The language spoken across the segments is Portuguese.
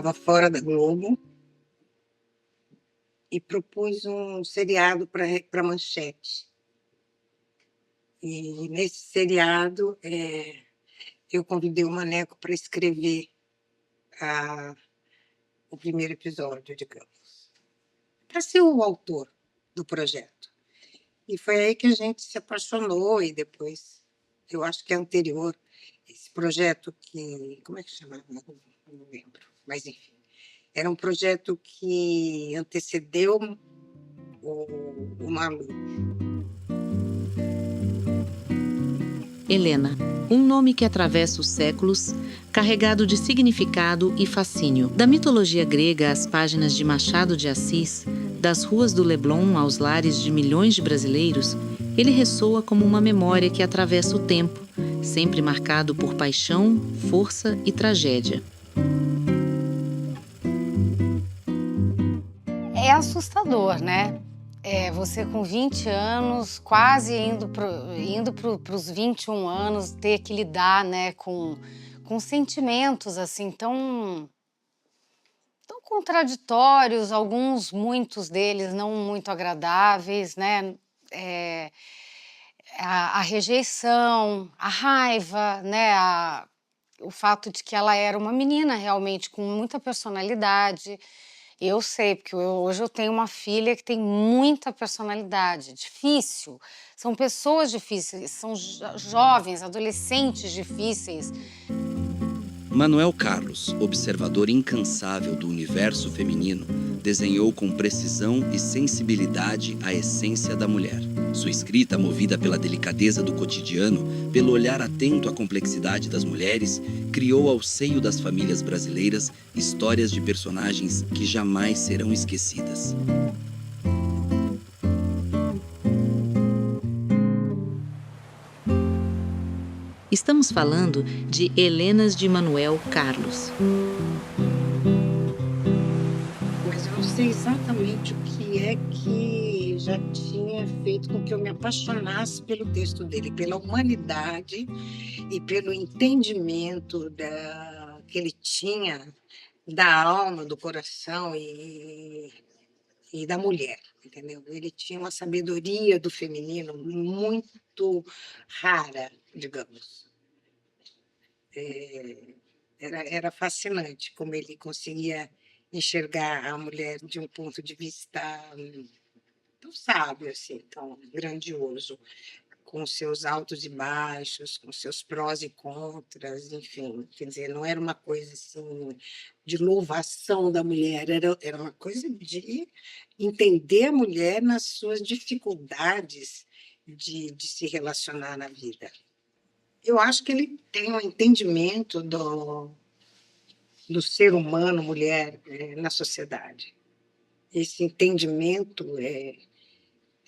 estava fora da Globo e propus um seriado para a Manchete. E nesse seriado eu convidei o Maneco para escrever o primeiro episódio, digamos, para ser o autor do projeto. E foi aí que a gente se apaixonou e depois, eu acho que é anterior, esse projeto que... Como é que chamava? Não lembro. Mas, enfim, era um projeto que antecedeu o Malu. Helena, um nome que atravessa os séculos, carregado de significado e fascínio. Da mitologia grega às páginas de Machado de Assis, das ruas do Leblon aos lares de milhões de brasileiros, ele ressoa como uma memória que atravessa o tempo, sempre marcado por paixão, força e tragédia. É assustador, né? Você com 20 anos, quase indo para os 21 anos, ter que lidar, né, com sentimentos assim tão contraditórios, muitos deles não muito agradáveis, né? A rejeição, a raiva, né? O fato de que ela era uma menina realmente com muita personalidade. Eu sei, porque hoje eu tenho uma filha que tem muita personalidade, difícil. São pessoas difíceis, são jovens, adolescentes difíceis. Manuel Carlos, observador incansável do universo feminino, desenhou com precisão e sensibilidade a essência da mulher. Sua escrita, movida pela delicadeza do cotidiano, pelo olhar atento à complexidade das mulheres, criou ao seio das famílias brasileiras histórias de personagens que jamais serão esquecidas. Estamos falando de Helenas de Manuel Carlos. Mas eu não sei exatamente o que é que já tinha feito com que eu me apaixonasse pelo texto dele, pela humanidade e pelo entendimento que ele tinha da alma, do coração e da mulher, entendeu? Ele tinha uma sabedoria do feminino muito rara, digamos. Era fascinante como ele conseguia enxergar a mulher de um ponto de vista tão sábio, assim, tão grandioso, com seus altos e baixos, com seus prós e contras, enfim, quer dizer, não era uma coisa assim de louvação da mulher, era uma coisa de entender a mulher nas suas dificuldades de se relacionar na vida. Eu acho que ele tem um entendimento do ser humano, mulher, na sociedade. Esse entendimento é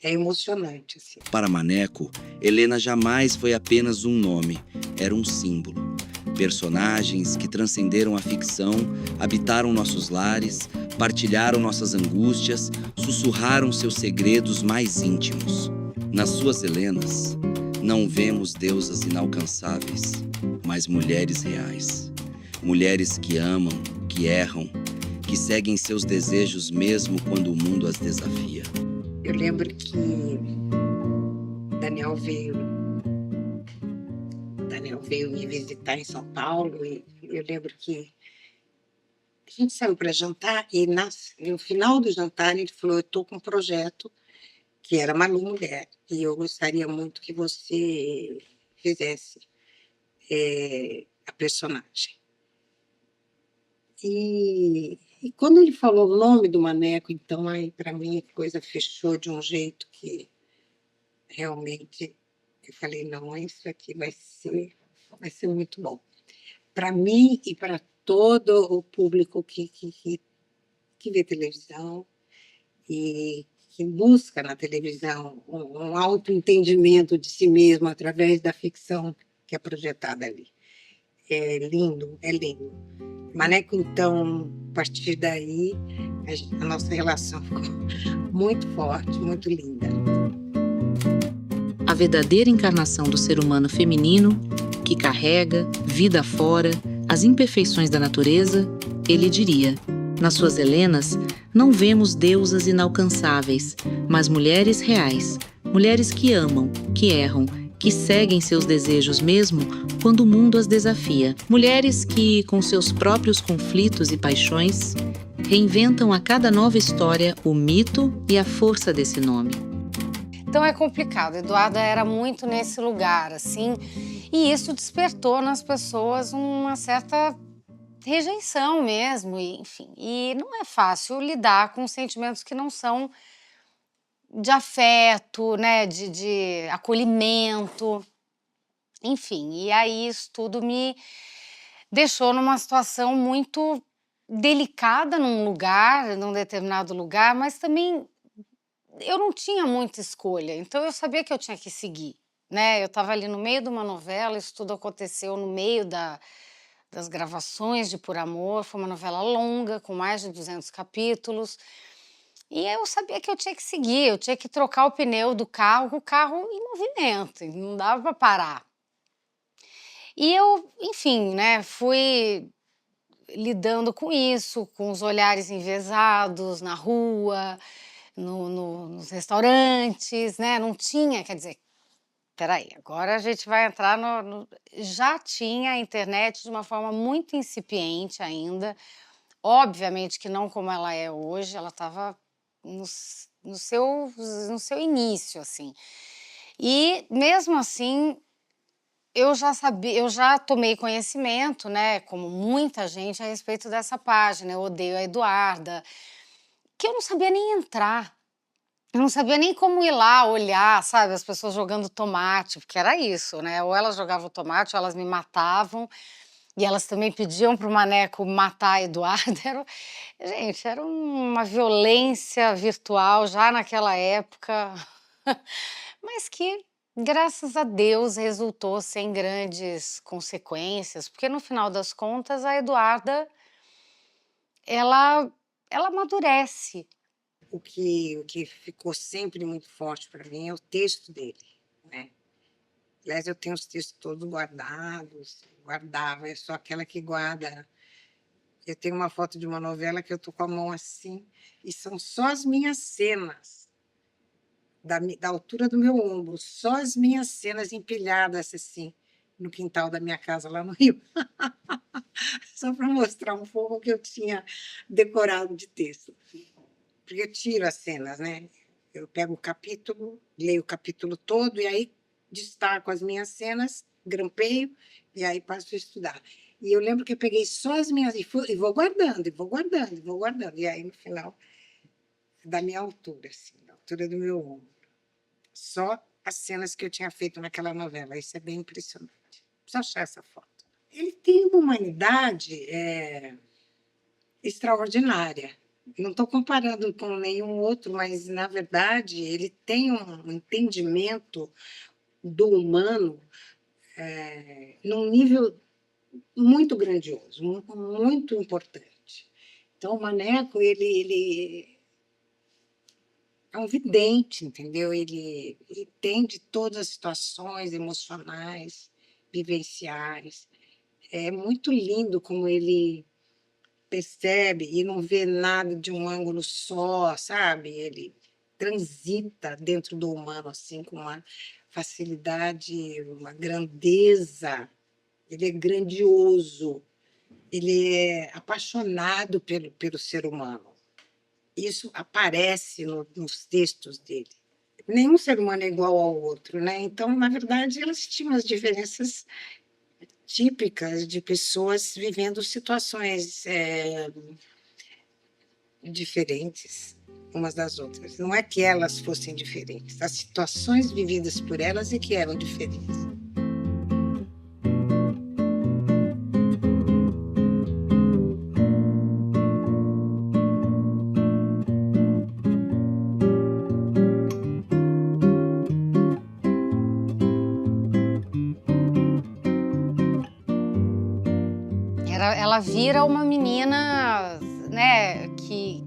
emocionante. Assim. Para Maneco, Helena jamais foi apenas um nome, era um símbolo. Personagens que transcenderam a ficção, habitaram nossos lares, partilharam nossas angústias, sussurraram seus segredos mais íntimos. Nas suas Helenas, não vemos deusas inalcançáveis, mas mulheres reais. Mulheres que amam, que erram, que seguem seus desejos mesmo quando o mundo as desafia. Eu lembro que Daniel veio me visitar em São Paulo e eu lembro que a gente saiu para jantar e no final do jantar ele falou: eu estou com um projeto que era Malu Mulher e eu gostaria muito que você fizesse a personagem. E quando ele falou o nome do Maneco, então, aí para mim a coisa fechou de um jeito que realmente eu falei, não, isso aqui vai ser muito bom. Para mim e para todo o público que vê televisão e que busca na televisão um autoentendimento de si mesmo através da ficção que é projetada ali. É lindo, é lindo. Maneco, então, a partir daí, a nossa relação ficou muito forte, muito linda. A verdadeira encarnação do ser humano feminino, que carrega, vida fora, as imperfeições da natureza ele diria: nas suas Helenas, não vemos deusas inalcançáveis, mas mulheres reais, mulheres que amam, que erram, que seguem seus desejos mesmo quando o mundo as desafia. Mulheres que, com seus próprios conflitos e paixões, reinventam a cada nova história o mito e a força desse nome. Então é complicado. Eduarda era muito nesse lugar, assim, e isso despertou nas pessoas uma certa rejeição mesmo, e, enfim. E não é fácil lidar com sentimentos que não são de afeto, né, de acolhimento, enfim. E aí isso tudo me deixou numa situação muito delicada num determinado lugar, mas também eu não tinha muita escolha, então eu sabia que eu tinha que seguir, né? Eu estava ali no meio de uma novela, isso tudo aconteceu no meio das gravações de Por Amor, foi uma novela longa, com mais de 200 capítulos, e eu sabia que eu tinha que seguir, eu tinha que trocar o pneu do carro com o carro em movimento, não dava para parar. E eu, enfim, né, fui lidando com isso, com os olhares enviesados na rua, nos restaurantes, né? Não tinha, quer dizer, peraí, agora a gente vai entrar já tinha a internet de uma forma muito incipiente ainda, obviamente que não como ela é hoje, ela estava no seu início, assim. E mesmo assim, eu já sabia, eu já tomei conhecimento, né, como muita gente, a respeito dessa página, Eu Odeio a Eduarda, que eu não sabia nem entrar. Eu não sabia nem como ir lá olhar, sabe, as pessoas jogando tomate, porque era isso, né, ou elas jogavam tomate ou elas me matavam, e elas também pediam para o Maneco matar a Eduarda. Gente, era uma violência virtual já naquela época, mas que, graças a Deus, resultou sem grandes consequências, porque no final das contas a Eduarda, ela amadurece. O que ficou sempre muito forte para mim é o texto dele, né? Aliás, eu tenho os textos todos guardados, guardava, eu sou aquela que guarda. Eu tenho uma foto de uma novela que eu tô com a mão assim, e são só as minhas cenas, da altura do meu ombro, só as minhas cenas empilhadas assim, no quintal da minha casa lá no Rio. Só para mostrar um pouco o que eu tinha decorado de texto. Porque eu tiro as cenas, né? Eu pego o capítulo, leio o capítulo todo e aí destaco as minhas cenas, grampeio e aí passo a estudar. E eu lembro que eu peguei só as minhas e vou guardando, e vou guardando, e vou guardando. E aí, no final, da minha altura, assim, da altura do meu ombro. Só as cenas que eu tinha feito naquela novela. Isso é bem impressionante. Preciso achar essa foto. Ele tem uma humanidade extraordinária. Não estou comparando com nenhum outro, mas, na verdade, ele tem um entendimento do humano num nível muito grandioso, muito importante. Então, o Maneco, ele é um vidente, entendeu? Ele entende todas as situações emocionais, vivenciais. É muito lindo como ele percebe e não vê nada de um ângulo só, sabe? Ele transita dentro do humano assim com uma facilidade, uma grandeza. Ele é grandioso, ele é apaixonado pelo ser humano. Isso aparece nos textos dele. Nenhum ser humano é igual ao outro, né? Então, na verdade, elas tinham as diferenças típicas de pessoas vivendo situações diferentes umas das outras. Não é que elas fossem diferentes, as situações vividas por elas é que eram diferentes. Ela vira uma menina, né, que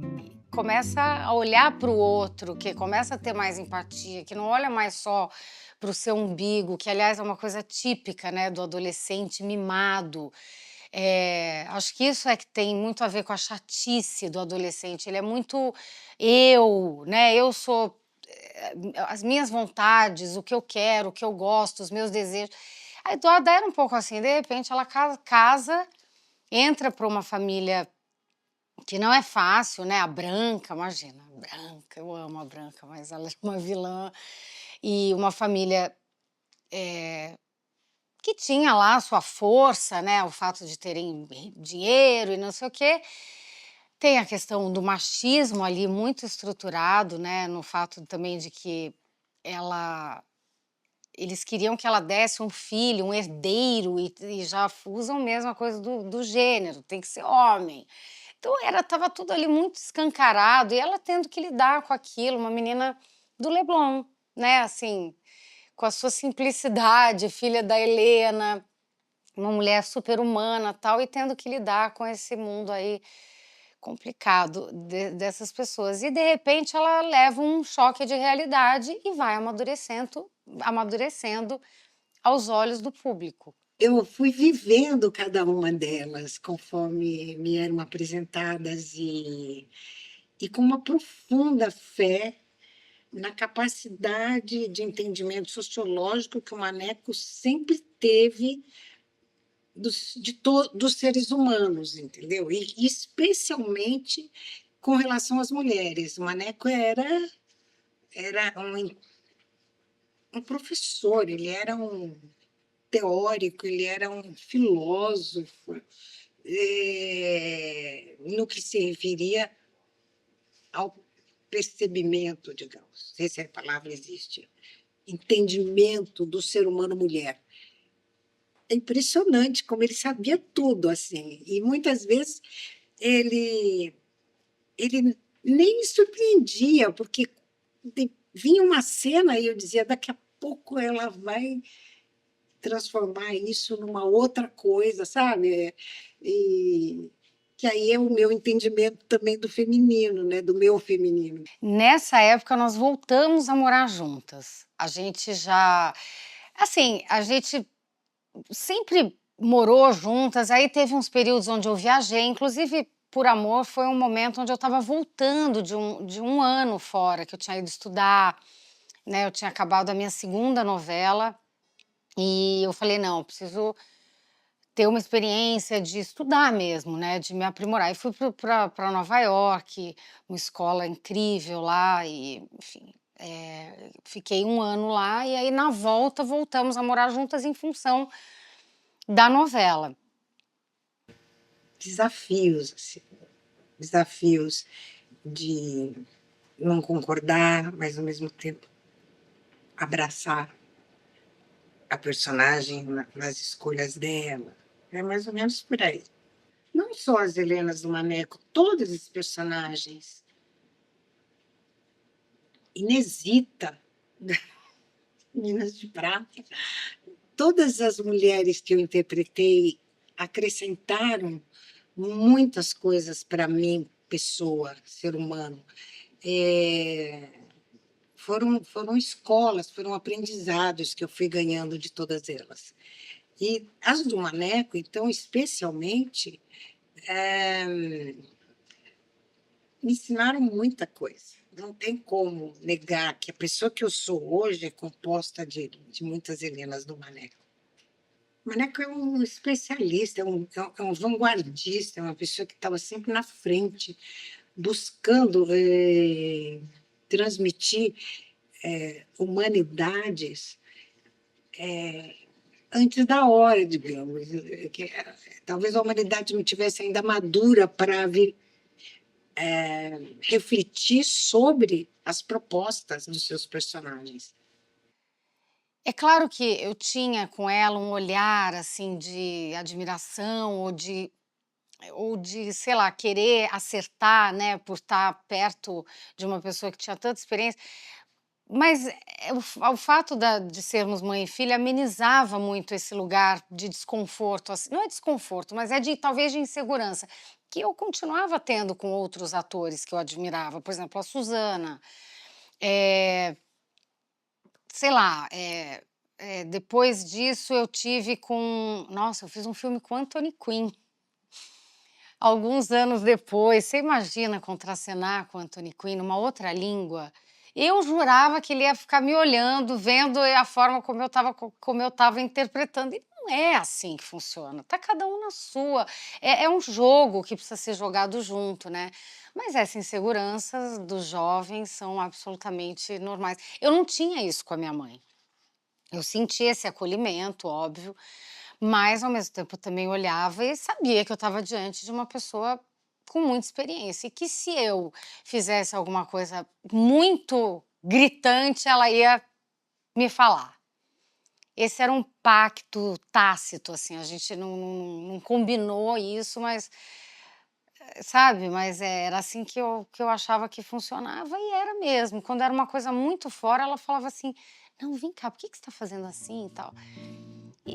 começa a olhar para o outro, que começa a ter mais empatia, que não olha mais só para o seu umbigo, que aliás é uma coisa típica, né, do adolescente mimado. Acho que isso é que tem muito a ver com a chatice do adolescente, ele é muito eu, né, eu sou, as minhas vontades, o que eu quero, o que eu gosto, os meus desejos. A Eduarda era um pouco assim, de repente ela casa, entra para uma família que não é fácil, né, a Branca, imagina, a Branca, eu amo a Branca, mas ela é uma vilã, e uma família, que tinha lá a sua força, né, o fato de terem dinheiro e não sei o quê. Tem a questão do machismo ali muito estruturado, né, no fato também de que ela eles queriam que ela desse um filho, um herdeiro, e já usam mesmo a coisa do gênero, tem que ser homem. Então estava tudo ali muito escancarado e ela tendo que lidar com aquilo, uma menina do Leblon, né, assim, com a sua simplicidade, filha da Helena, uma mulher super-humana, tal, e tendo que lidar com esse mundo aí complicado dessas pessoas. E, de repente, ela leva um choque de realidade e vai amadurecendo aos olhos do público. Eu fui vivendo cada uma delas conforme me eram apresentadas e com uma profunda fé na capacidade de entendimento sociológico que o Maneco sempre teve dos seres humanos, entendeu? E especialmente com relação às mulheres. O Maneco era um professor, ele era um teórico, ele era um filósofo, no que se referia ao percebimento, digamos, não sei se a palavra existe, entendimento do ser humano mulher. É impressionante como ele sabia tudo, assim, e muitas vezes ele nem me surpreendia, porque vinha uma cena e eu dizia, daqui a pouco ela vai transformar isso numa outra coisa, sabe? E que aí é o meu entendimento também do feminino, né? Do meu feminino. Nessa época, nós voltamos a morar juntas. A gente já... Assim, a gente sempre morou juntas, aí teve uns períodos onde eu viajei, inclusive por amor, foi um momento onde eu estava voltando de um ano fora, que eu tinha ido estudar, né? Eu tinha acabado a minha segunda novela e eu falei, não, eu preciso ter uma experiência de estudar mesmo, né? De me aprimorar. E fui para Nova York, uma escola incrível lá e, enfim, fiquei um ano lá e aí na volta voltamos a morar juntas em função da novela. Desafios, assim, desafios de não concordar, mas ao mesmo tempo abraçar a personagem nas escolhas dela. É mais ou menos por aí. Não só as Helenas do Maneco, todos os personagens. Inesita, Minas de Prata, todas as mulheres que eu interpretei acrescentaram muitas coisas para mim, pessoa, ser humano. Foram escolas, foram aprendizados que eu fui ganhando de todas elas. E as do Maneco, então, especialmente, me ensinaram muita coisa. Não tem como negar que a pessoa que eu sou hoje é composta de muitas Helenas do Maneco. O Maneco é um especialista, é um vanguardista, é uma pessoa que estava sempre na frente, buscando transmitir humanidades antes da hora, digamos. Talvez a humanidade não tivesse ainda madura para refletir sobre as propostas dos seus personagens. É claro que eu tinha com ela um olhar assim de admiração ou de, sei lá, querer acertar, né, por estar perto de uma pessoa que tinha tanta experiência. Mas o fato de sermos mãe e filha amenizava muito esse lugar de desconforto, assim, não é desconforto, mas é de talvez de insegurança, que eu continuava tendo com outros atores que eu admirava, por exemplo, a Suzana, eh, sei lá, depois disso eu tive com... Nossa, eu fiz um filme com Anthony Quinn, Alguns anos depois, você imagina contracenar com Anthony Quinn numa outra língua? Eu jurava que ele ia ficar me olhando, vendo a forma como eu estava interpretando. E não é assim que funciona. Tá cada um na sua. É um jogo que precisa ser jogado junto, né? Mas essas inseguranças dos jovens são absolutamente normais. Eu não tinha isso com a minha mãe. Eu sentia esse acolhimento, óbvio, mas ao mesmo tempo eu também olhava e sabia que eu estava diante de uma pessoa com muita experiência e que se eu fizesse alguma coisa muito gritante, ela ia me falar. Esse era um pacto tácito, assim, a gente não combinou isso, mas, sabe, mas era assim que eu achava que funcionava e era mesmo. Quando era uma coisa muito fora, ela falava assim: não, vem cá, por que você está fazendo assim e tal?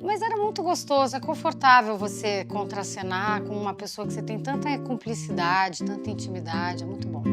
Mas era muito gostoso, é confortável você contracenar com uma pessoa que você tem tanta cumplicidade, tanta intimidade, é muito bom.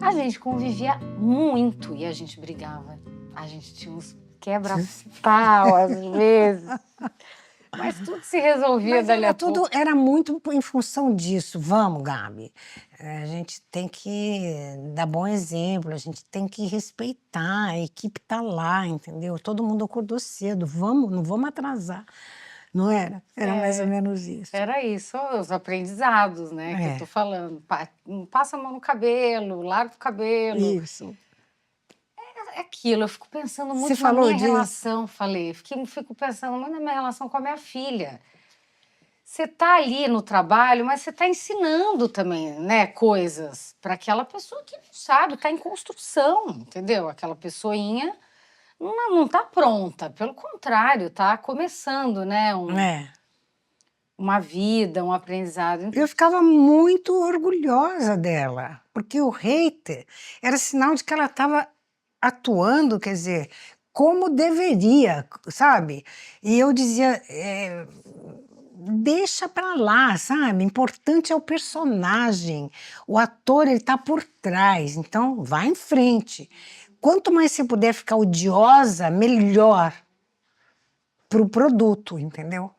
A gente convivia muito e a gente brigava. A gente tinha uns quebra-pau às vezes. Mas tudo se resolvia Mas dali a era pouco. era muito em função disso. Vamos, Gabi. A gente tem que dar bom exemplo, a gente tem que respeitar, a equipe tá lá, entendeu? Todo mundo acordou cedo, vamos, não vamos atrasar. Não era? Era mais ou menos isso. Era isso, os aprendizados, né, que eu tô falando. Passa a mão no cabelo, larga o cabelo. Isso. É aquilo, eu fico pensando muito Você na falou minha disso? relação, fico pensando muito na minha relação com a minha filha. Você tá ali no trabalho, mas você tá ensinando também, né, coisas para aquela pessoa que não sabe, tá em construção, entendeu? Aquela pessoinha não tá pronta, pelo contrário, tá começando, né, É. uma vida, um aprendizado. Eu ficava muito orgulhosa dela, porque o hater era sinal de que ela estava atuando, quer dizer, como deveria, sabe? E eu dizia, deixa pra lá, sabe? Importante é o personagem, o ator ele tá por trás, então vai em frente. Quanto mais você puder ficar odiosa, melhor pro produto, entendeu?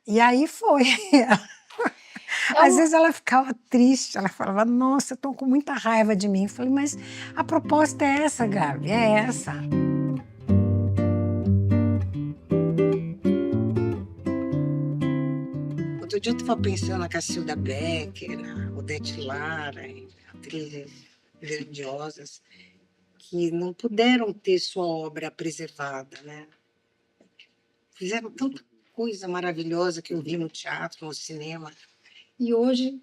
E aí foi. Às vezes ela ficava triste, ela falava, nossa, eu tô com muita raiva de mim. Eu falei, mas a proposta é essa, Gabi, é essa. Outro dia eu estava pensando na Cacilda Becker, na Odete Lara, atrizes grandiosas, que não puderam ter sua obra preservada, né? Fizeram tanta coisa maravilhosa que eu vi no teatro, no cinema. E hoje,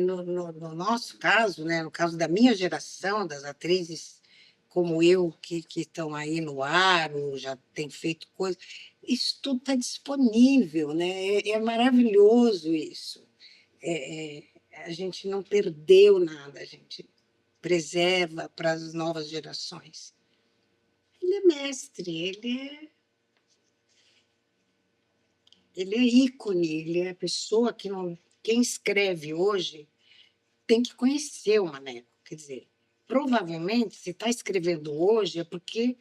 no nosso caso, né, no caso da minha geração, das atrizes como eu, que estão aí no ar, ou já têm feito coisas, isso tudo está disponível, né? É maravilhoso isso. A gente não perdeu nada, a gente preserva para as novas gerações. Ele é mestre, ele é ícone, ele é a pessoa que não. Quem escreve hoje tem que conhecer o Maneco. Quer dizer, provavelmente, se está escrevendo hoje, é porque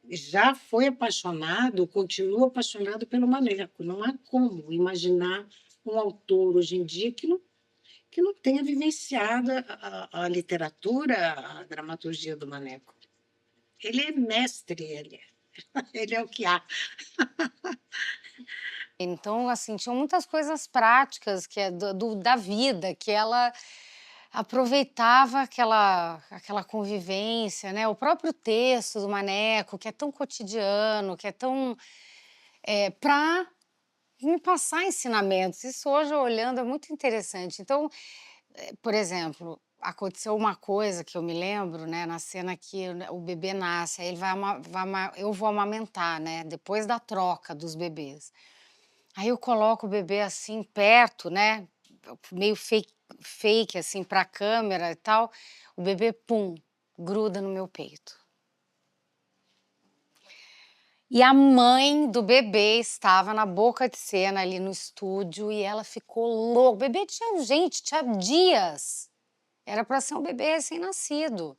já foi apaixonado, continua apaixonado pelo Maneco. Não há como imaginar um autor hoje em dia que não tenha vivenciado a literatura, a dramaturgia do Maneco. Ele é mestre, ele é o que há. Então, assim, tinham muitas coisas práticas que é da vida, que ela aproveitava aquela convivência, né? O próprio texto do Maneco, que é tão cotidiano, que é tão... para me passar ensinamentos. Isso hoje, olhando, é muito interessante. Então, por exemplo, aconteceu uma coisa que eu me lembro, né, na cena que o bebê nasce, aí ele eu vou amamentar, né, depois da troca dos bebês. Aí eu coloco o bebê assim perto, né, meio fake assim para a câmera e tal. O bebê, pum, gruda no meu peito. E a mãe do bebê estava na boca de cena ali no estúdio e ela ficou louca. O bebê tinha dias. Era para ser um bebê recém-nascido.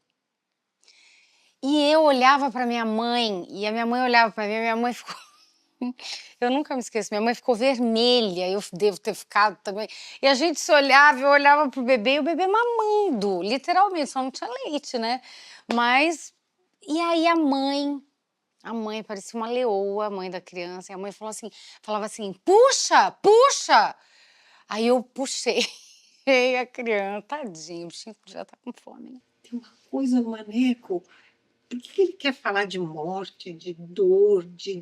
E eu olhava para minha mãe e a minha mãe olhava para mim, e minha mãe ficou eu nunca me esqueço, minha mãe ficou vermelha, eu devo ter ficado também. E a gente se olhava, eu olhava pro bebê e o bebê mamando, literalmente, só não tinha leite, né? Mas, e aí a mãe parecia uma leoa, a mãe da criança, e a mãe falava assim, puxa, puxa! Aí eu puxei a criança, tadinho, o bichinho já tá com fome, né? Tem uma coisa no Maneco, por que ele quer falar de morte, de dor, de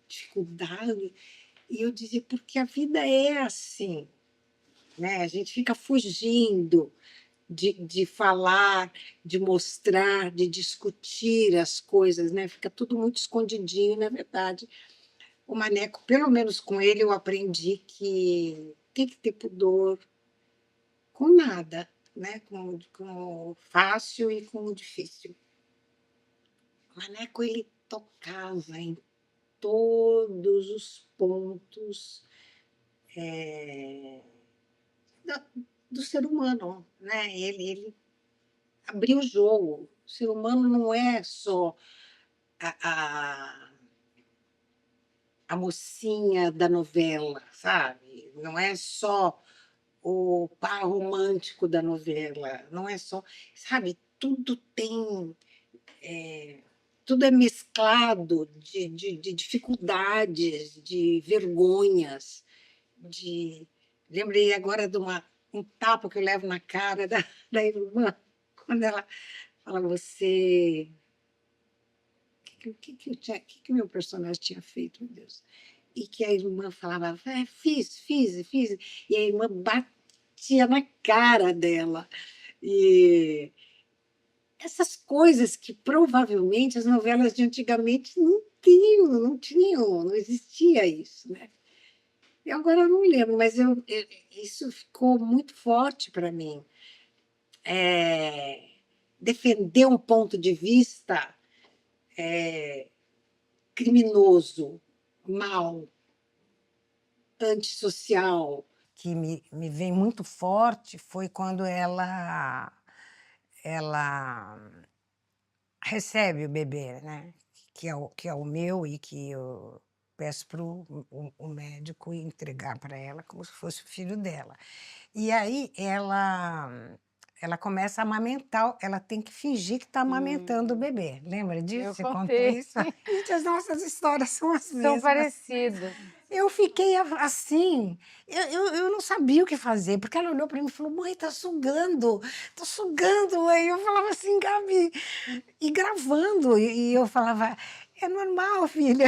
dificuldade? E eu dizia, porque a vida é assim, né? A gente fica fugindo de falar, de mostrar, de discutir as coisas, né? Fica tudo muito escondidinho, na verdade. O Maneco, pelo menos com ele, eu aprendi que tem que ter pudor com nada, né? Com o fácil e com o difícil. O Maneco, ele tocava em todos os pontos da- do ser humano, né? Ele abriu o jogo. O ser humano não é só a, a, a mocinha da novela, sabe? Não é só o par romântico da novela, não é só, sabe? Tudo tem, tudo é mesclado de dificuldades, de vergonhas, de. Lembrei agora de um tapa que eu levo na cara da irmã, quando ela fala, você. O que o meu personagem tinha feito, meu Deus? E que a irmã falava, fiz. E a irmã batia na cara dela. E essas coisas que provavelmente as novelas de antigamente não existia isso, né? E agora eu não lembro, mas isso ficou muito forte para mim. Defender um ponto de vista criminoso, mau, antissocial. Que me vem muito forte foi quando ela recebe o bebê, né? Que é o meu e que eu peço para o médico entregar para ela como se fosse o filho dela. E aí ela começa a amamentar, ela tem que fingir que está amamentando o bebê. Lembra disso? Eu Você contou contei. isso? Gente, as nossas histórias são as São mesmas. parecidas. Eu fiquei assim, eu não sabia o que fazer, porque ela olhou para mim e falou, mãe, tá sugando, mãe. Eu falava assim, Gabi, e gravando, e eu falava, é normal, filha,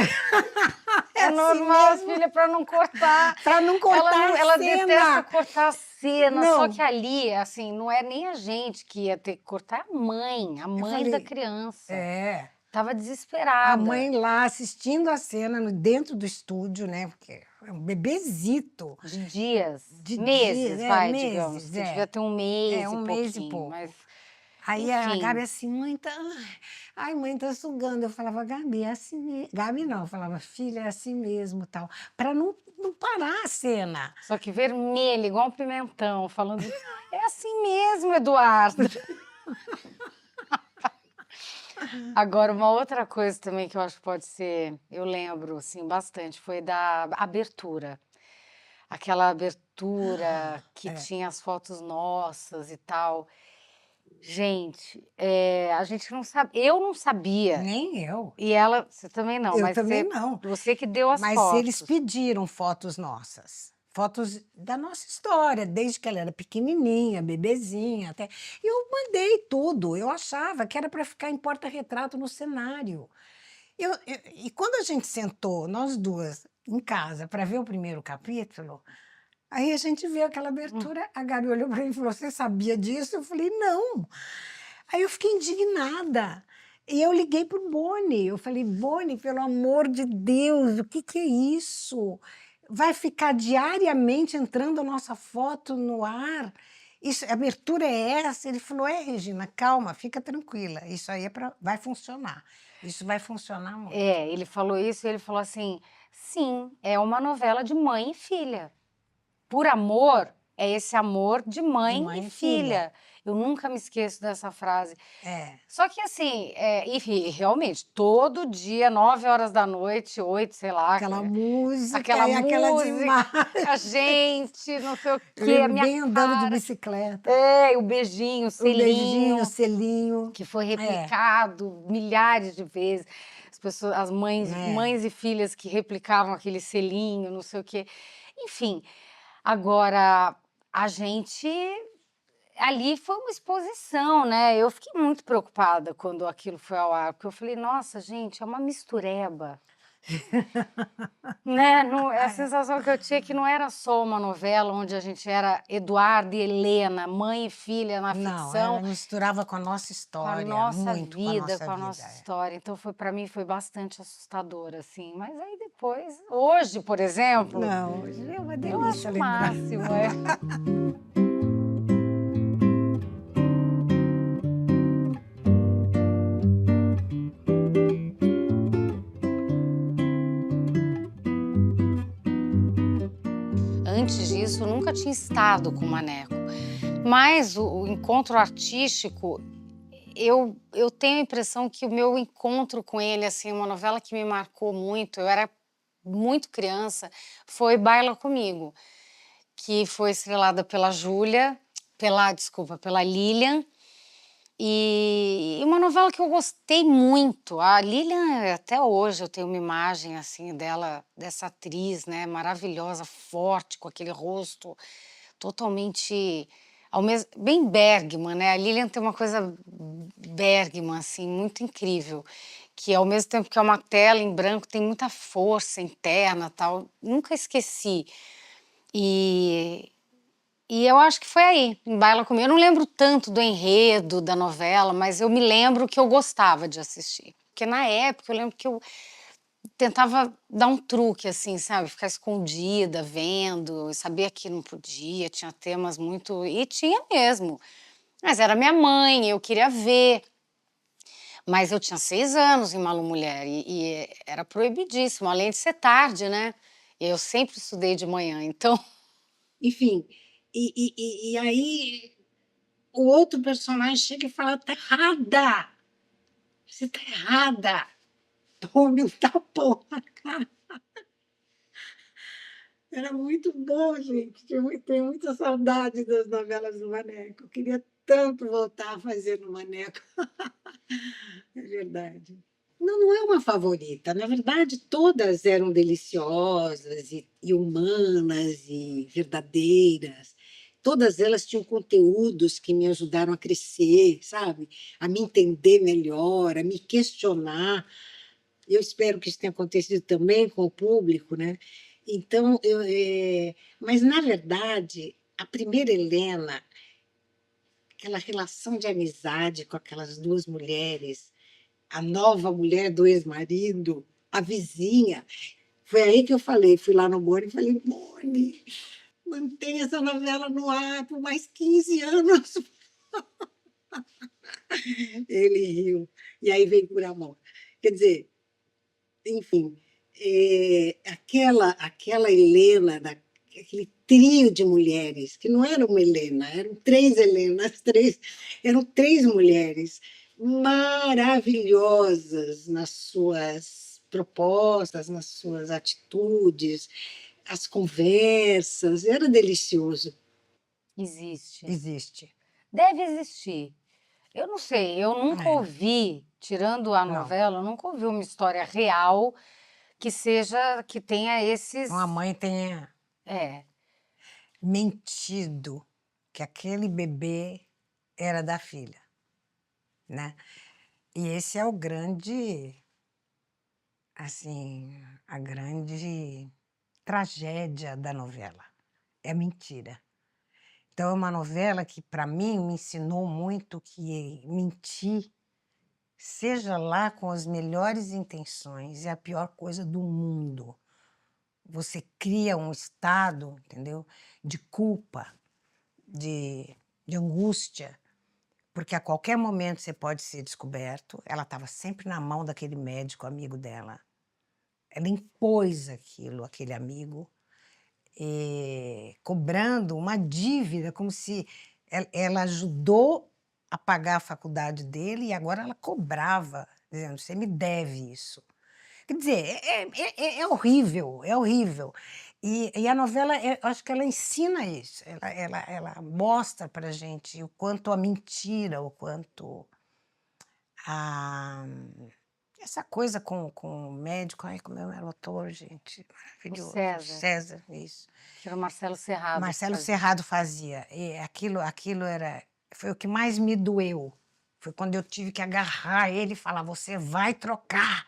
é É assim normal, mesmo, filha, para não cortar. para não cortar Ela a cena. detesta cortar a cena, só Não, que ali, assim, não é nem a gente que ia ter que cortar, é a eu mãe da falei, criança. a Tava desesperada. mãe lá assistindo a cena dentro do estúdio, né, porque é um bebezito, De dias, de meses, dias, vai, digamos. meses, Que devia ter um mês e um mês e pouquinho, pouco. mas Aí a Gabi enfim. assim, mãe, tá. Ai, mãe, tá sugando. Eu falava, Gabi, é assim mesmo. Gabi não, eu falava, filha, é assim mesmo, tal. Para não parar a cena. Só que vermelho, igual um pimentão, falando. É assim mesmo, Eduardo. Agora, uma outra coisa também que eu acho que pode ser, eu lembro, assim, bastante, foi da abertura. Aquela abertura que tinha as fotos nossas e tal. Gente, a gente não sabe, eu não sabia. Nem eu. E ela, você também não, Eu mas também não. você que deu as Mas eles fotos. pediram fotos nossas. Fotos da nossa história, desde que ela era pequenininha, bebezinha, até. E eu mandei tudo. Eu achava que era para ficar em porta-retrato no cenário. E quando a gente sentou, nós duas, em casa, para ver o primeiro capítulo, aí a gente viu aquela abertura, a Gabi olhou para mim e falou, você sabia disso? Eu falei, não. Aí eu fiquei indignada. E eu liguei para o Boni. Eu falei, Boni, pelo amor de Deus, o que é isso? Vai ficar diariamente entrando a nossa foto no ar? Isso, a abertura é essa. Ele falou, Regina, calma, fica tranquila, isso aí vai funcionar. Isso vai funcionar muito. Ele falou isso e ele falou assim, sim, é uma novela de mãe e filha. Por amor, é esse amor de mãe mãe e e filha. Eu nunca me esqueço dessa frase. É. Só que assim, e realmente, todo dia, 9 horas da noite, 8, sei lá. Aquela música Aquela e aquelas música, imagens. a gente, não sei o Eu quê, a lembro minha bem andando de cara. bicicleta. O beijinho, o O beijinho, o selinho, selinho. que foi É, replicado milhares de vezes. As pessoas, as mães, é. e filhas que replicavam aquele selinho, não sei o quê. Enfim, agora a gente ali foi uma exposição, né? Eu fiquei muito preocupada quando aquilo foi ao ar, porque eu falei, nossa, gente, é uma mistureba. Né? A sensação que eu tinha é que não era só uma novela onde a gente era Eduardo e Helena, mãe e filha na Não, ficção, ela misturava com a nossa com a história, nossa muito vida, com a nossa história. Então foi para mim foi bastante assustador assim. Mas aí depois, hoje, por exemplo, Não, é uma eu delícia acho o lembrar. máximo, Antes disso, eu nunca tinha estado com o Maneco. Mas o encontro artístico, eu tenho a impressão que o meu encontro com ele, assim, uma novela que me marcou muito, eu era muito criança, foi Baila Comigo, que foi estrelada pela pela Lilian, e uma novela que eu gostei muito. A Lilian, até hoje eu tenho uma imagem assim dela, dessa atriz, né, maravilhosa, forte, com aquele rosto totalmente bem Bergman, né? A Lilian tem uma coisa Bergman assim, muito incrível, que ao mesmo tempo que é uma tela em branco, tem muita força interna, tal. Nunca esqueci. E eu acho que foi aí, em Baila Comigo. Eu não lembro tanto do enredo da novela, mas eu me lembro que eu gostava de assistir. Porque na época eu lembro que eu tentava dar um truque, assim, sabe? Ficar escondida, vendo, eu sabia que não podia, tinha temas muito. E tinha mesmo. Mas era minha mãe, eu queria ver. Mas eu tinha 6 anos em Malu Mulher e era proibidíssimo, além de ser tarde, né? E eu sempre estudei de manhã, então. Enfim, e aí o outro personagem chega e fala: tá errada! Você tá errada! Tome um tapão na cara. Era muito bom, gente. Tenho muita saudade das novelas do Maneco. Eu queria tanto voltar a fazer no Maneco. É verdade. Não, não é uma favorita. Na verdade, todas eram deliciosas e humanas e verdadeiras. Todas elas tinham conteúdos que me ajudaram a crescer, sabe? A me entender melhor, a me questionar. Eu espero que isso tenha acontecido também com o público, né? Então, mas na verdade, a primeira Helena, aquela relação de amizade com aquelas duas mulheres, a nova mulher do ex-marido, a vizinha, foi aí que eu falei, fui lá no Boni e falei, Boni, mantém essa novela no ar por mais 15 anos. Ele riu, e aí veio por amor. Quer dizer, enfim, aquela Helena, aquele trio de mulheres, que não era uma Helena, eram 3 Helenas, eram 3 mulheres maravilhosas nas suas propostas, nas suas atitudes, as conversas, era delicioso. Existe. Existe. Deve existir. Eu não sei, eu nunca É, ouvi, tirando a não. novela, eu nunca ouvi uma história real que tenha esses. Uma mãe tenha É, mentido que aquele bebê era da filha, né? E esse é o grande, assim, a grande tragédia da novela. É mentira. Então é uma novela que, para mim, me ensinou muito que mentir, seja lá com as melhores intenções, é a pior coisa do mundo. Você cria um estado, entendeu? De culpa, de de angústia, porque a qualquer momento você pode ser descoberto. Ela estava sempre na mão daquele médico amigo dela. Ela impôs aquilo, aquele amigo, cobrando uma dívida, como se ela ajudou a pagar a faculdade dele e agora ela cobrava, dizendo: você me deve isso. Quer dizer, é horrível, é horrível. E a novela, eu acho que ela ensina isso, ela mostra para gente o quanto a mentira, o quanto a, essa coisa com o médico, ai, como era o ator, gente, O maravilhoso. César, César, isso. que era o Marcelo Serrado que Marcelo fazia. Serrado fazia. E aquilo foi o que mais me doeu. Foi quando eu tive que agarrar ele e falar: você vai trocar.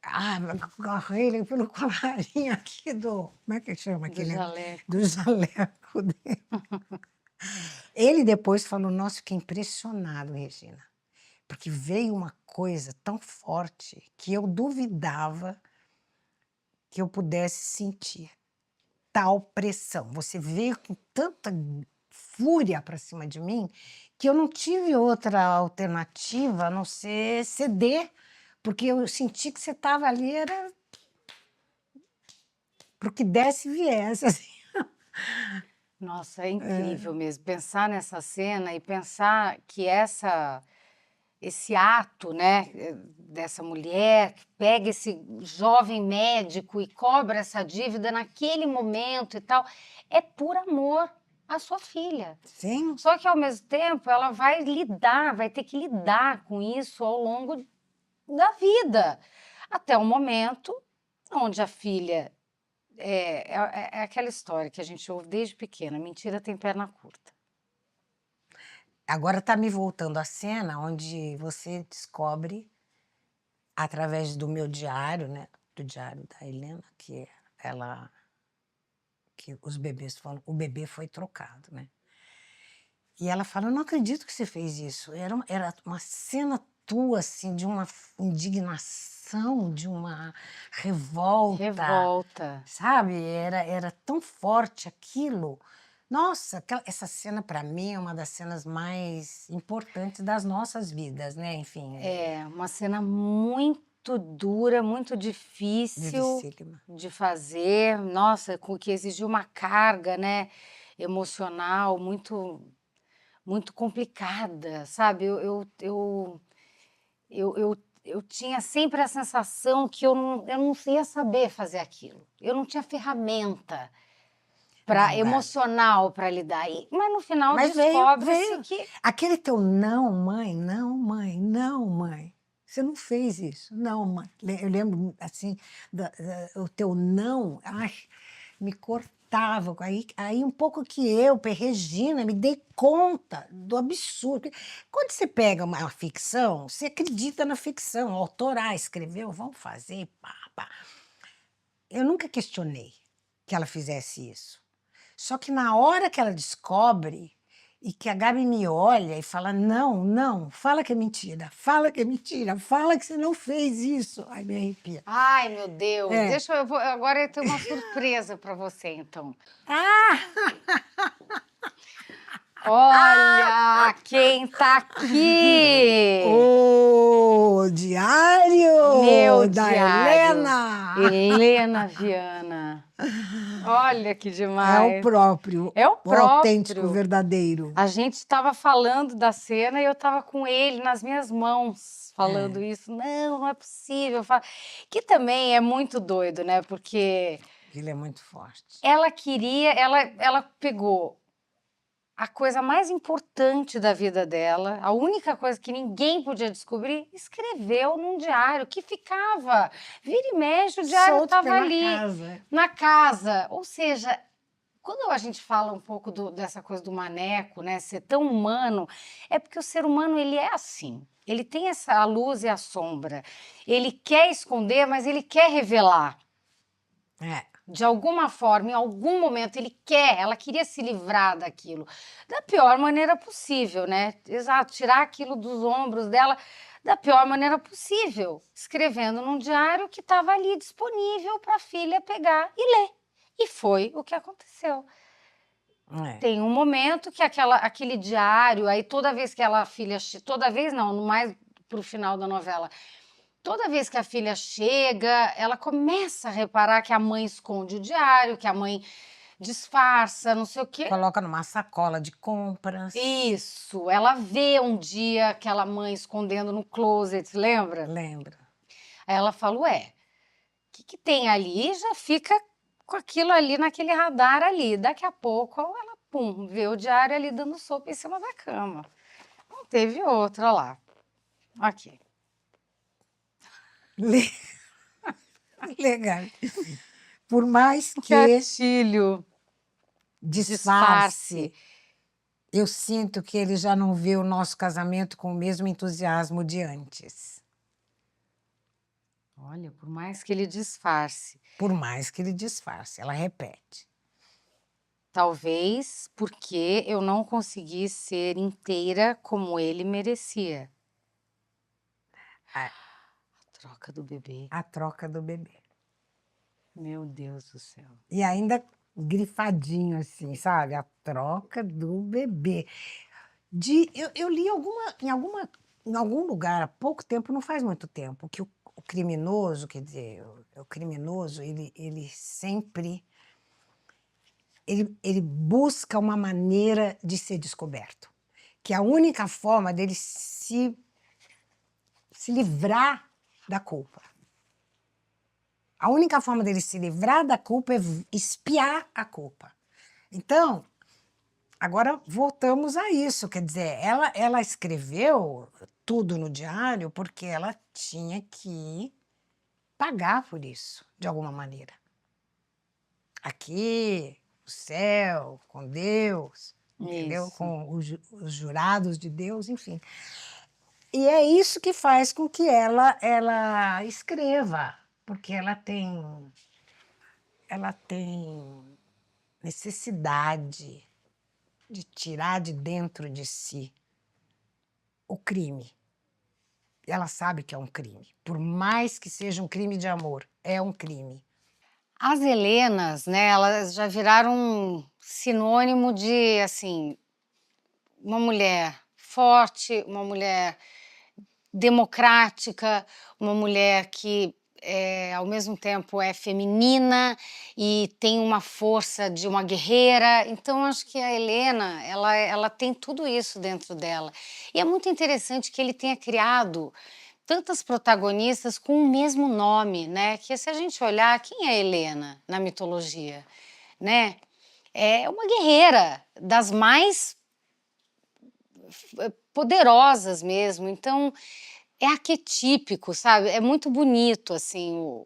Ah, agarrei ele pelo colarinho aqui como é que chama Do aquele? jaleco. Do jaleco dele. Ele depois falou: nossa, fiquei impressionado, Regina, porque veio uma coisa tão forte que eu duvidava que eu pudesse sentir tal pressão. Você veio com tanta fúria para cima de mim que eu não tive outra alternativa a não ser ceder, porque eu senti que você estava ali, era para o que desse e viesse. Assim. Nossa, é incrível mesmo pensar nessa cena e pensar que esse ato, né, dessa mulher que pega esse jovem médico e cobra essa dívida naquele momento e tal, é por amor à sua filha. Sim, Só que, ao mesmo tempo, ela vai ter que lidar com isso ao longo da vida, até o momento onde a filha... É aquela história que a gente ouve desde pequena: mentira tem perna curta. agora está me voltando a cena onde você descobre, através do meu diário, né, do diário da Helena, que os bebês falam, o bebê foi trocado, né? E ela fala: eu não acredito que você fez isso. Era uma cena tua, assim, de uma indignação, de uma revolta, sabe? Era tão forte aquilo. Nossa, essa cena para mim é uma das cenas mais importantes das nossas vidas, né? Enfim, É uma cena muito dura, muito difícil dificílima. de fazer. Nossa, que exigiu uma carga, né, emocional muito complicada, sabe? Eu tinha sempre a sensação que eu não ia saber fazer aquilo. Eu não tinha ferramenta Gabi. emocional para lidar. Mas no final Mas descobre-se veio. que... Aquele teu não, mãe, não, mãe, não, mãe. Você não fez isso. Não, mãe. Eu lembro, assim, o teu não, ai, me cortava. Aí um pouco que eu, Regina, me dei conta do absurdo. Porque quando você pega uma ficção, você acredita na ficção. O autor, escreveu, vamos fazer, pá, pá. Eu nunca questionei que ela fizesse isso. Só que na hora que ela descobre e que a Gabi me olha e fala: não, não, fala que é mentira, fala que é mentira, fala que você não fez isso. Ai, me arrepia. Ai, meu Deus, É. agora eu tenho uma surpresa para você, então. Olha quem tá aqui! O diário Meu da diário, Helena! Helena Viana. Olha que É demais. o próprio, É o autêntico, próprio. verdadeiro. A gente estava falando da cena e eu estava com ele nas minhas mãos, falando isso. Não é possível. Que também é muito doido, né? Porque Ele é muito forte. ela pegou a coisa mais importante da vida dela, a única coisa que ninguém podia descobrir, escreveu num diário que ficava. Vira e mexe, o diário Solto estava pela ali, casa. na casa. Ou seja, quando a gente fala um pouco dessa coisa do maneco, né, ser tão humano, é porque o ser humano, ele é assim. Ele tem a luz e a sombra. Ele quer esconder, mas ele quer revelar. É. De alguma forma, em algum momento, ela queria se livrar daquilo. Da pior maneira possível, né? Exato, tirar aquilo dos ombros dela da pior maneira possível. Escrevendo num diário que estava ali disponível para a filha pegar e ler. E foi o que aconteceu. É. Tem um momento que aquele diário, aí toda vez que ela filha, toda vez não, mais pro final da novela, toda vez que a filha chega, ela começa a reparar que a mãe esconde o diário, que a mãe disfarça, não sei o quê. Coloca numa sacola de compras. Isso, ela vê um dia aquela mãe escondendo no closet, lembra? Lembra? Aí ela fala, ué, o que que tem ali? E já fica com aquilo ali naquele radar ali. Daqui a pouco ela, pum, vê o diário ali dando sopa em cima da cama. Não teve outra lá. Ok. Le- Legal. Por mais que Gatilho. disfarce, eu sinto que ele já não vê o nosso casamento com o mesmo entusiasmo de antes. Olha, por mais que ele disfarce. Por mais que ele disfarce, ela repete. Talvez porque eu não consegui ser inteira como ele merecia. A, A troca do bebê. a troca do bebê. Meu Deus do céu. E ainda grifadinho assim, sabe? A troca do bebê. Eu li em algum lugar há pouco tempo, não faz muito tempo, que o criminoso, quer dizer, o criminoso, ele sempre ele busca uma maneira de ser descoberto. Que a única forma dele se livrar da culpa. A única forma dele se livrar da culpa é espiar a culpa. Então, agora voltamos a isso, quer dizer, ela escreveu tudo no diário porque ela tinha que pagar por isso, de alguma maneira. Aqui, o céu, com Deus, entendeu? Isso. Com os jurados de Deus, enfim. E é isso que faz com que ela escreva, porque ela tem necessidade de tirar de dentro de si o crime. Ela sabe que é um crime. Por mais que seja um crime de amor, é um crime. As Helenas, né, elas já viraram um sinônimo de, assim, uma mulher forte, uma mulher democrática, uma mulher que ao mesmo tempo é feminina e tem uma força de uma guerreira. Então, acho que a Helena, ela tem tudo isso dentro dela. E é muito interessante que ele tenha criado tantas protagonistas com o mesmo nome, né? Que se a gente olhar, quem é Helena na mitologia, né? É uma guerreira das mais poderosas mesmo. Então, é arquetípico, sabe? É muito bonito, assim,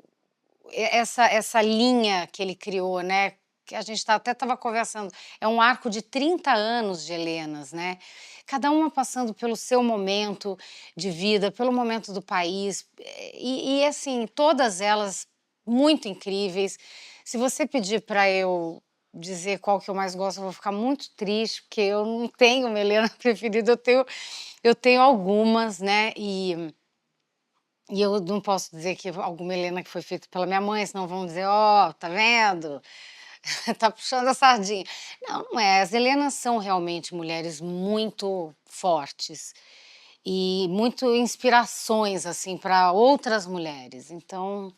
essa linha que ele criou, né? Que a gente até estava conversando. É um arco de 30 anos de Helenas, né? Cada uma passando pelo seu momento de vida, pelo momento do país. Assim, todas elas muito incríveis. Se você pedir para eu dizer qual que eu mais gosto, eu vou ficar muito triste, porque eu não tenho uma Helena preferida, eu tenho algumas, né? E eu não posso dizer que alguma Helena que foi feita pela minha mãe, senão vão dizer, ó, tá vendo? Tá puxando a sardinha. Não, não é. As Helenas são realmente mulheres muito fortes e muito inspirações, assim, para outras mulheres. Então,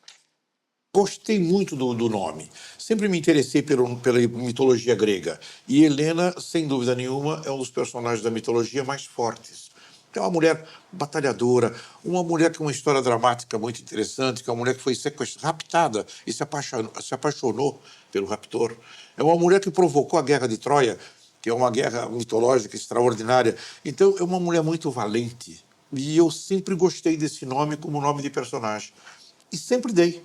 Gostei muito do nome. Sempre me interessei pela mitologia grega. E Helena, sem dúvida nenhuma, é um dos personagens da mitologia mais fortes. É uma mulher batalhadora, uma mulher com uma história dramática muito interessante, que é uma mulher que foi raptada e se apaixonou pelo raptor. É uma mulher que provocou a Guerra de Troia, que é uma guerra mitológica extraordinária. Então, é uma mulher muito valente. E eu sempre gostei desse nome como nome de personagem. E sempre dei.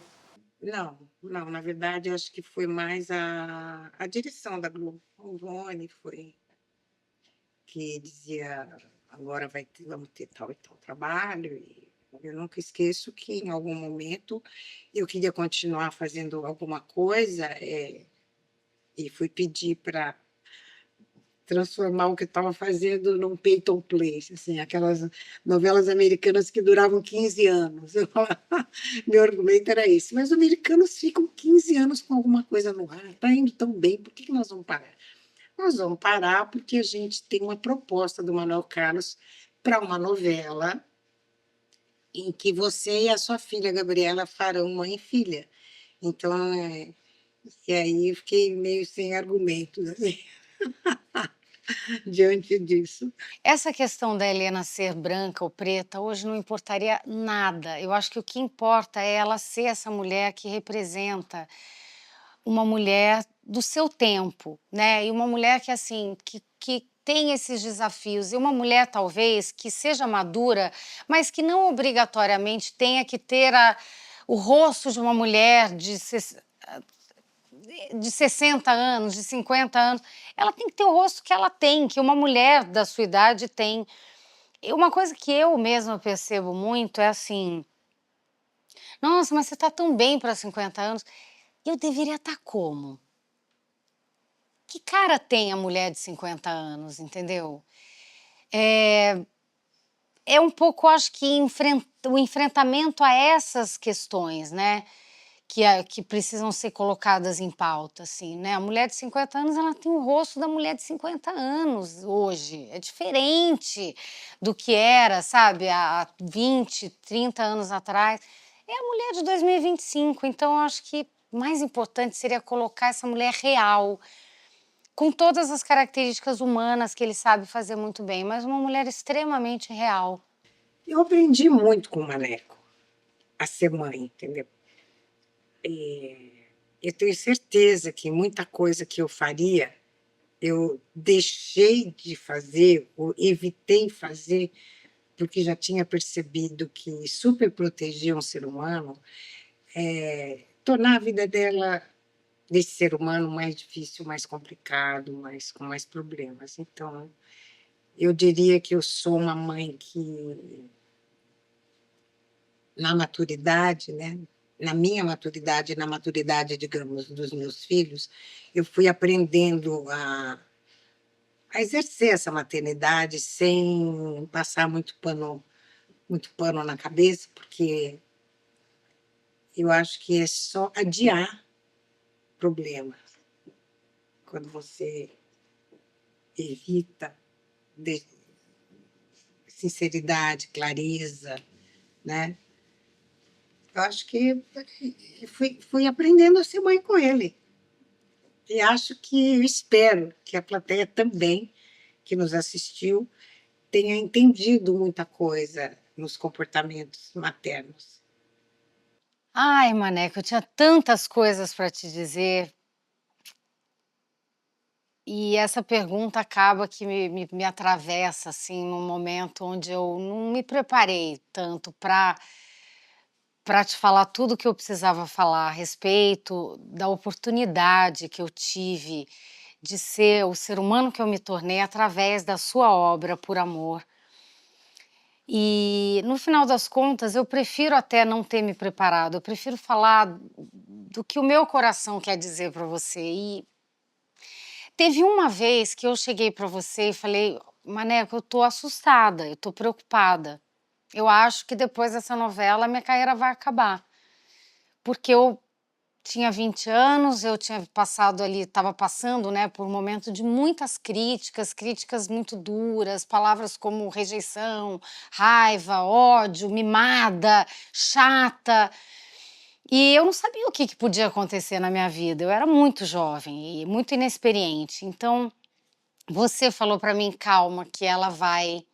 Não, não, na verdade, eu acho que foi mais a direção da Globo. O Rony foi que dizia, agora vamos ter tal e tal trabalho. E eu nunca esqueço que, em algum momento, eu queria continuar fazendo alguma coisa e fui pedir para transformar o que eu estava fazendo num pay to play, assim, aquelas novelas americanas que duravam 15 anos. Meu argumento era esse. Mas os americanos ficam 15 anos com alguma coisa no ar, está indo tão bem, por que nós vamos parar? nós vamos parar porque a gente tem uma proposta do Manuel Carlos para uma novela em que você e a sua filha Gabriela farão mãe e filha. Então, e aí eu fiquei meio sem argumentos, assim, diante disso. Essa questão da Helena ser branca ou preta hoje não importaria nada. Eu acho que o que importa é ela ser essa mulher que representa uma mulher do seu tempo, né? E uma mulher que, assim, que tem esses desafios. E uma mulher, talvez, que seja madura, mas que não obrigatoriamente tenha que ter o rosto de uma mulher de 60 anos, de 50 anos. Ela tem que ter o rosto que ela tem, que uma mulher da sua idade tem. E uma coisa que eu mesma percebo muito é assim: nossa, mas você está tão bem para 50 anos. Eu deveria estar como? Que cara tem a mulher de 50 anos, entendeu? É um pouco, acho que, o enfrentamento a essas questões, né? Que precisam ser colocadas em pauta, assim, né? A mulher de 50 anos, ela tem o rosto da mulher de 50 anos hoje. É diferente do que era, sabe, há 20, 30 anos atrás. É a mulher de 2025, então eu acho que mais importante seria colocar essa mulher real, com todas as características humanas que ele sabe fazer muito bem, mas uma mulher extremamente real. Eu aprendi muito com o Maneco a ser mãe, entendeu? Eu tenho certeza que muita coisa que eu faria, eu deixei de fazer ou evitei fazer porque já tinha percebido que superproteger um ser humano tornar a vida dela, desse ser humano, mais difícil, mais complicado, com mais problemas. Então, eu diria que eu sou uma mãe que, na maturidade, né? Na minha maturidade, na maturidade, digamos, dos meus filhos, eu fui aprendendo a exercer essa maternidade sem passar muito pano na cabeça, porque eu acho que é só adiar problemas. Quando você evita de sinceridade, clareza, né? Eu acho que fui aprendendo a ser mãe com ele. E acho que, eu espero que a plateia também, que nos assistiu, tenha entendido muita coisa nos comportamentos maternos. Ai, Maneco, eu tinha tantas coisas para te dizer. E essa pergunta acaba que me atravessa, assim, num momento onde eu não me preparei tanto para te falar tudo o que eu precisava falar a respeito da oportunidade que eu tive de ser o ser humano que eu me tornei através da sua obra Por Amor. E, no final das contas, eu prefiro até não ter me preparado, eu prefiro falar do que o meu coração quer dizer para você. E teve uma vez que eu cheguei para você e falei: "Maneco, eu tô assustada, eu tô preocupada. Eu acho que depois dessa novela minha carreira vai acabar". Porque eu tinha 20 anos, eu tinha passado ali, estava passando, né, por um momento de muitas críticas, críticas muito duras, palavras como rejeição, raiva, ódio, mimada, chata. E eu não sabia o que podia acontecer na minha vida. Eu era muito jovem e muito inexperiente. Então, você falou para mim: "Calma, que ela vai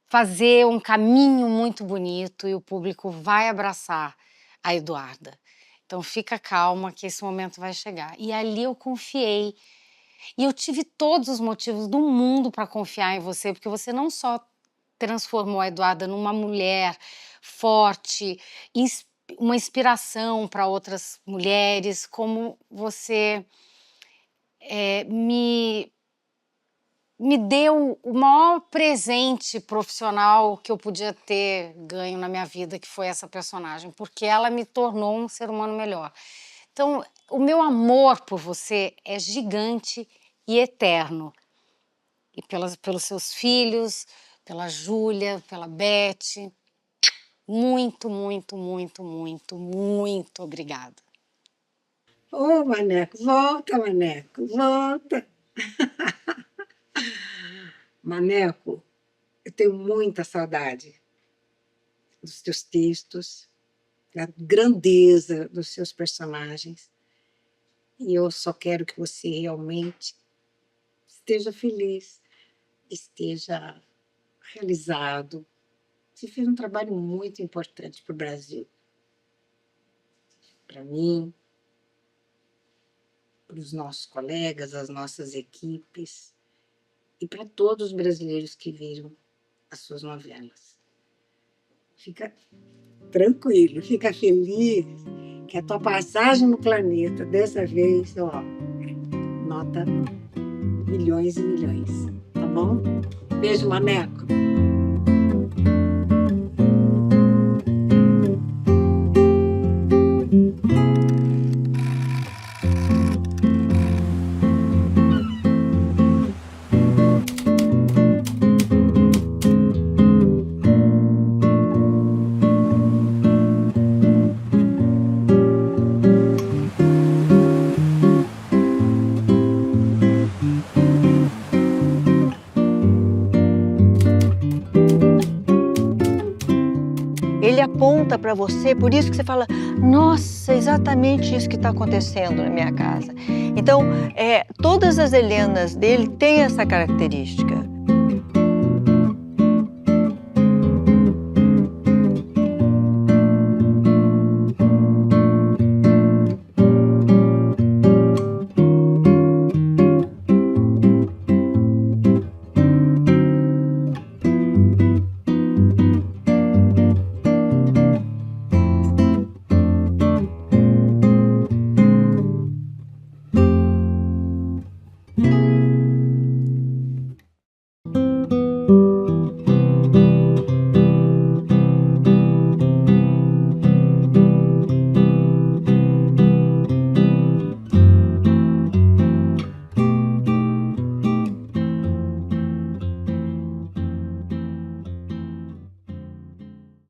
fazer um caminho muito bonito e o público vai abraçar a Eduarda. Então fica calma que esse momento vai chegar". E ali eu confiei. E eu tive todos os motivos do mundo para confiar em você, porque você não só transformou a Eduarda numa mulher forte, uma inspiração para outras mulheres, como você me deu o maior presente profissional que eu podia ter ganho na minha vida, que foi essa personagem, porque ela me tornou um ser humano melhor. Então, o meu amor por você é gigante e eterno. E pelos seus filhos, pela Júlia, pela Beth. Muito, muito, muito, muito, muito obrigada. Ô, Maneco, volta, Maneco, volta. Maneco, eu tenho muita saudade dos teus textos, da grandeza dos seus personagens. E eu só quero que você realmente esteja feliz, esteja realizado. Você fez um trabalho muito importante para o Brasil. Para mim, para os nossos colegas, as nossas equipes e para todos os brasileiros que viram as suas novelas. Fica tranquilo, fica feliz que a tua passagem no planeta, dessa vez, ó, nota milhões e milhões, tá bom? Beijo, Maneco. Ele aponta para você, por isso que você fala, nossa, é exatamente isso que está acontecendo na minha casa. Então, todas as Helenas dele têm essa característica.